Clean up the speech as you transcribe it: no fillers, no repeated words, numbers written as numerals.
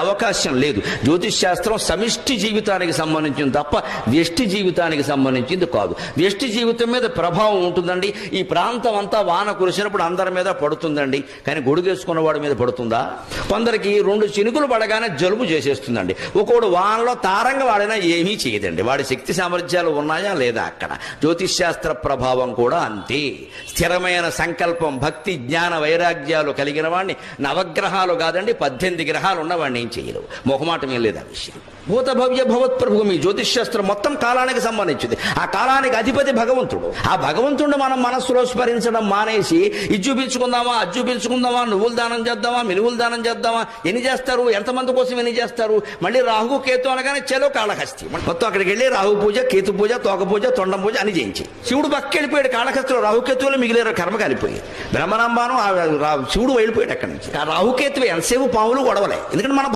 అవకాశం లేదు. జ్యోతిష్ శాస్త్రం సమిష్టి జీవితానికి సంబంధించింది తప్ప వ్యష్టి జీవితానికి సంబంధించింది కాదు. వ్యష్టి జీవితం మీద ప్రభావం ఉంటుందండి. ఈ ప్రాంతం అంతా వాన కురిసినప్పుడు అందరి మీద పడుతుందండి, కానీ గొడుగేసుకున్న వాడి మీద పడుతుందా? కొందరికి 2 చినుకులు పడగానే జలుబు చేసేస్తుందండి. ఒకడు వానలో తారంగా వాడినా ఏమీ చేయదండి. వాడి శక్తి సామర్థ్యాలు ఉన్నాయా లేదా? అక్కడ జ్యోతిష్ శాస్త్ర ప్రభావం కూడా అంతే. స్థిరమైన సంకల్పం, భక్తి, జ్ఞాన వైరాగ్యాలు కలిగిన వాడిని నవగ్రహాలు కాదండి 18 గ్రహాలు ఉన్నవాడిని ఏం చేయలేవు. మొహమాటం ఏం లేదు ఆ విషయం. భూత భవ్య భవత్ప్రభు మీ జ్యోతిష్ శాస్త్రం మొత్తం కాలానికి సంబంధించింది. ఆ కాలానికి అధిపతి భగవంతుడు. ఆ భగవంతుడిని మనం మనస్సులో స్మరించడం మానేసి ఇది చూపించుకుందామా, అది చూపించుకుందామా, నువ్వులు దానం చేద్దామా, మినువులు దానం చేద్దామా, ఎన్ని చేస్తారు, ఎంతమంది కోసం ఎన్ని చేస్తారు, మళ్ళీ రాహు కేతు అనగానే చెలో కాళహస్తి. మొత్తం అక్కడికి వెళ్ళి రాహు పూజ, కేతు పూజ, తోక పూజ, తొండం పూజ అని చేయించి శివుడు పక్కెళ్ళిపోయాడు. కాళహస్తిలో రాహుకేతువులు మిగిలిన కర్మ కాలిపోయి బ్రహ్మరాంబాను శివుడు వెళ్ళిపోయాడు అక్కడి నుంచి. ఆ రాహుకేతువు ఎంతసేపు పాములు గొడవలే. ఎందుకంటే మన